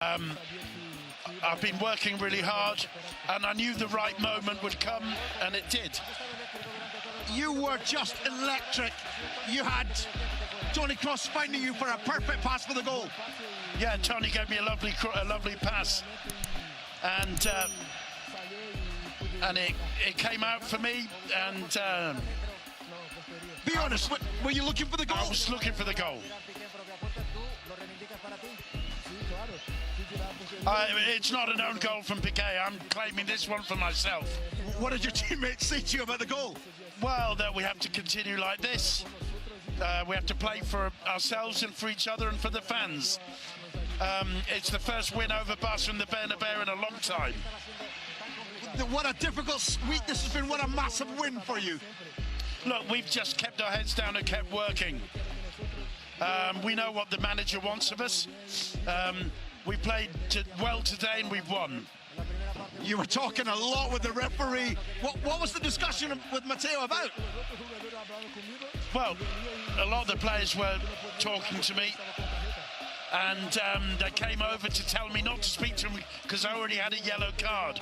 I've been working really hard, and I knew the right moment would come, and it did. You were just electric. You had Tony Kroos finding you for a perfect pass for the goal. Yeah, Tony gave me a lovely pass, and it came out for me. And be honest, were you looking for the goal? I was looking for the goal. It's not an own goal from Piqué. I'm claiming this one for myself. What did your teammates say to you about the goal? Well, that we have to continue like this. We have to play for ourselves and for each other and for the fans. It's the first win over Barcelona in the Bernabeu in a long time. What a difficult week this has been. What a massive win for you. Look, we've just kept our heads down and kept working. We know what the manager wants of us. We played well today and we've won. You were talking a lot with the referee. What was the discussion with Mateo about? Well, a lot of the players were talking to me, and they came over to tell me not to speak to him because I already had a yellow card.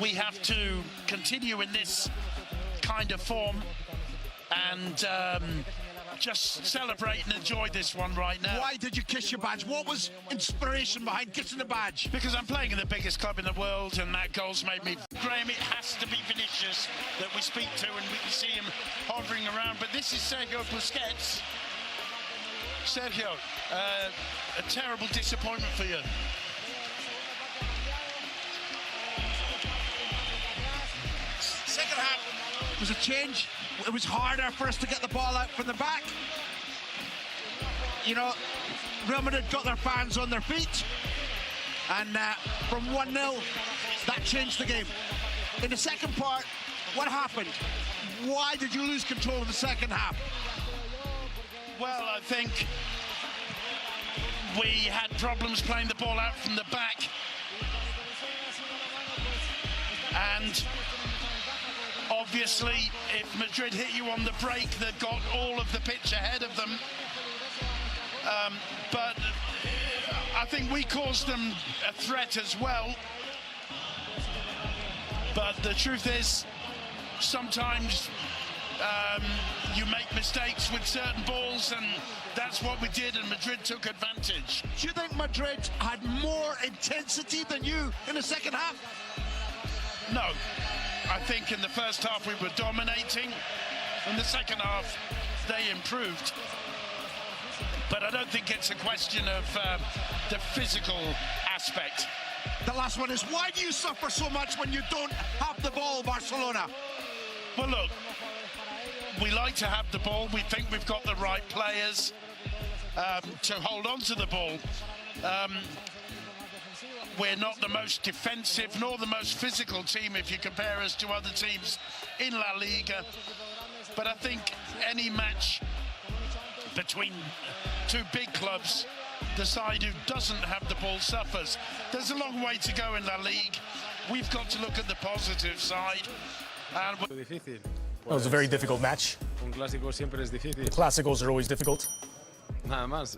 We have to continue in this kind of form and just celebrate and enjoy this one right now. Why did you kiss your badge? What was inspiration behind kissing the badge? Because I'm playing in the biggest club in the world, and that goal's made me. Graham, it has to be Vinicius that we speak to, and we can see him hovering around. But this is Sergio Busquets. Sergio, a terrible disappointment for you. Second half was a change. It was harder for us to get the ball out from the back. You know, Real Madrid got their fans on their feet, and from 1-0, that changed the game. In the second part, what happened? Why did you lose control in the second half? Well, I think we had problems playing the ball out from the back, and obviously, if Madrid hit you on the break, they've got all of the pitch ahead of them. But I think we caused them a threat as well. But the truth is, sometimes you make mistakes with certain balls, and that's what we did, and Madrid took advantage. Do you think Madrid had more intensity than you in the second half? No. I think in the first half we were dominating. In the second half, they improved. But I don't think it's a question of the physical aspect. The last one is, why do you suffer so much when you don't have the ball, Barcelona? Well, look, we like to have the ball. We think we've got the right players to hold on to the ball. We're not the most defensive nor the most physical team if you compare us to other teams in La Liga. But I think any match between two big clubs, the side who doesn't have the ball suffers. There's a long way to go in La Liga. We've got to look at the positive side. It was a very difficult match. The Clásicos are always difficult.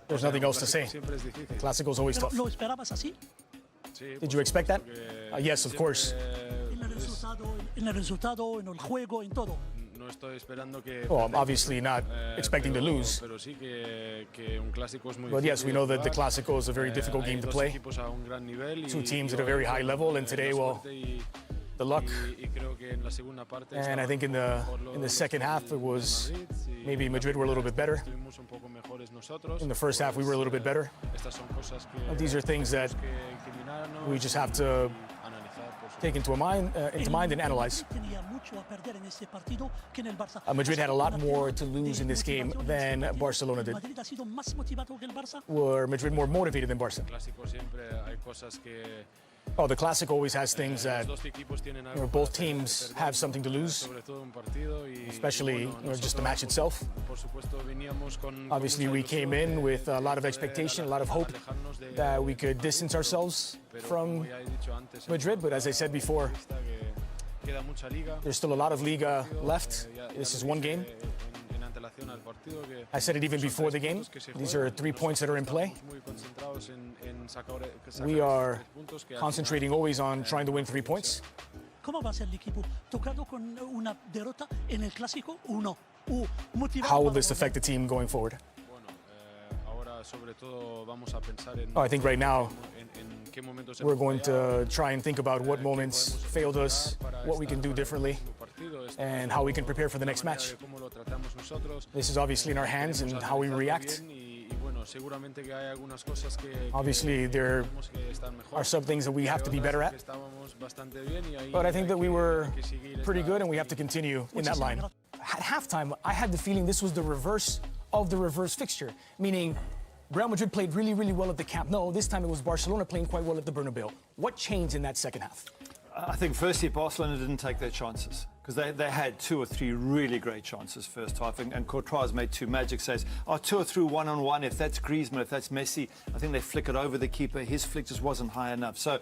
There's nothing else to say. The Clásicos always tough. Did you expect that? Yes, of course. Well, I'm obviously not expecting to lose. But yes, we know that the Clásico is a very difficult game to play. Two teams at a very high level, and today, well, the luck. And I think in the second half, it was maybe Madrid were a little bit better. In the first half, we were a little bit better. And these are things that we just have to take into mind and analyze. Madrid had a lot more to lose in this game than Barcelona did. Were Madrid more motivated than Barca? Oh, the Clásico always has things that both teams have something to lose, especially just the match itself. Obviously, we came in with a lot of expectation, a lot of hope that we could distance ourselves from Madrid, but as I said before, there's still a lot of Liga left. This is one game. I said it even before the game. These are 3 points that are in play. We are concentrating always on trying to win 3 points. ¿Cómo va a ser el equipo tocado con una derrota en el Clásico 1? How will this affect the team going forward? I think right now we're going to try and think about what moments failed us, what we can do differently, and how we can prepare for the next match. This is obviously in our hands and how we react. Obviously, there are some things that we have to be better at, but I think that we were pretty good and we have to continue in that line. At halftime, I had the feeling this was the reverse of the reverse fixture, meaning Real Madrid played really, really well at the Camp Nou. This time it was Barcelona playing quite well at the Bernabeu. What changed in that second half? I think firstly Barcelona didn't take their chances because they had 2 or 3 really great chances first half, and Courtois made 2 magic saves. 2 or 3 one-on-one, if that's Griezmann, if that's Messi, I think they flickered over the keeper. His flick just wasn't high enough. So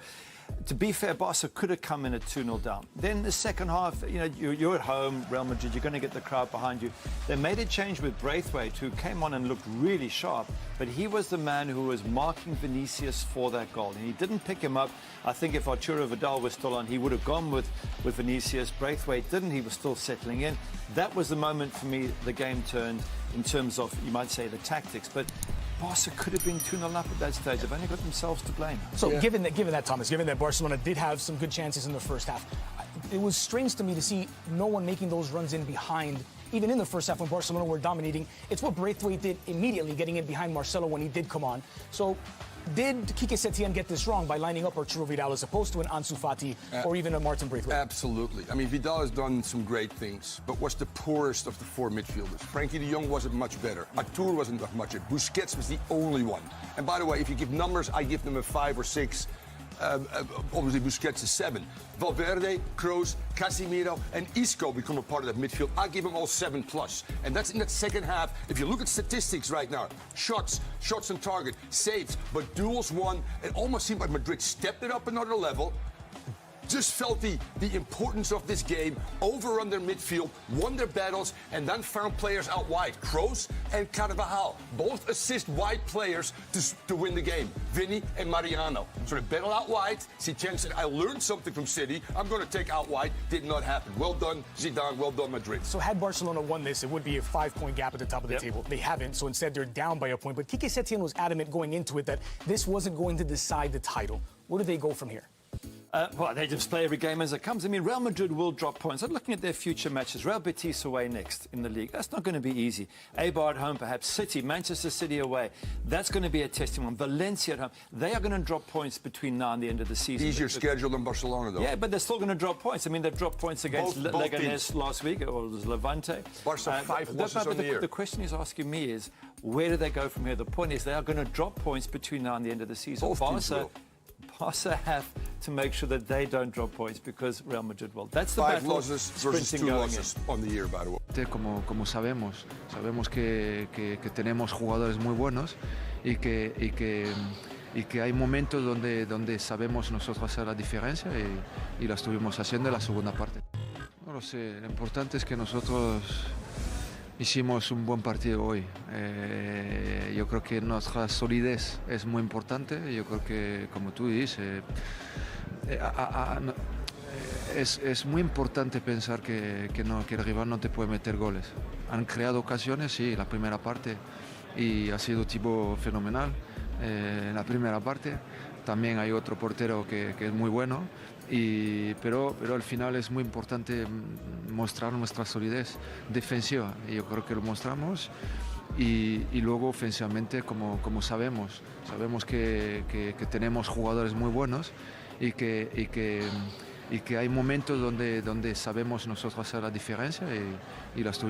to be fair, Barca could have come in at 2-0 down. Then the second half, you're at home, Real Madrid, you're going to get the crowd behind you. They made a change with Braithwaite, who came on and looked really sharp, but he was the man who was marking Vinicius for that goal, and he didn't pick him up. I think if Arturo Vidal was still on, he would have gone with Vinicius. Braithwaite didn't, he was still settling in. That was the moment for me the game turned in terms of, you might say, the tactics, but Barca could have been 2-0 up at that stage. They've only got themselves to blame. So given that, Thomas, given that Barcelona did have some good chances in the first half, it was strange to me to see no one making those runs in behind, even in the first half when Barcelona were dominating. It's what Braithwaite did immediately, getting in behind Marcelo when he did come on. So did Quique Setién get this wrong by lining up Arturo Vidal as opposed to an Ansu Fati or even a Martin Braithwaite? Absolutely. I mean, Vidal has done some great things, but was the poorest of the 4 midfielders. Frankie de Jong wasn't much better. Artur wasn't that much better. Busquets was the only one. And by the way, if you give numbers, I give them a 5 or 6. Obviously, Busquets is 7. Valverde, Kroos, Casemiro, and Isco become a part of that midfield. I give them all 7+. And that's in that second half. If you look at statistics right now, shots on target, saves, but duels won. It almost seemed like Madrid stepped it up another level. Just felt the importance of this game, overrun their midfield, won their battles, and then found players out wide. Kroos and Carvajal, both assist wide players to win the game. Vinny and Mariano. So they battle out wide. Setién said, I learned something from City. I'm going to take out wide. Did not happen. Well done, Zidane. Well done, Madrid. So had Barcelona won this, it would be a 5-point gap at the top of the table. They haven't, so instead they're down by a point. But Quique Setién was adamant going into it that this wasn't going to decide the title. Where do they go from here? Well, they just play every game as it comes. I mean, Real Madrid will drop points. I'm looking at their future matches. Real Betis away next in the league. That's not going to be easy. Eibar at home, perhaps City, Manchester City away. That's going to be a testing one. Valencia at home. They are going to drop points between now and the end of the season. Easier schedule than Barcelona, though. Yeah, but they're still going to drop points. I mean, they've dropped points against Leganés last week, or it was Levante. Barca 5 losses on the year. The question he's asking me is, where do they go from here? The point is, they are going to drop points between now and the end of the season. Barca have to make sure that they don't drop points because Real Madrid will. That's the 5 losses versus 2 losses on the year, by the way. Como sabemos que tenemos jugadores muy buenos y que hay momentos donde sabemos nosotros hacer la diferencia y la estuvimos haciendo en la segunda parte. No lo sé, lo importante es que nosotros hicimos un buen partido hoy. Yo creo que nuestra solidez es muy importante. Yo creo que, como tú dices, es muy importante pensar que el rival no te puede meter goles. Han creado ocasiones, sí, la primera parte, y ha sido tipo fenomenal en la primera parte. También hay otro portero que es muy bueno, pero al final es muy importante mostrar nuestra solidez defensiva, y yo creo que lo mostramos, y luego ofensivamente como sabemos que tenemos jugadores muy buenos y que hay momentos donde sabemos nosotros hacer la diferencia y la estuvimos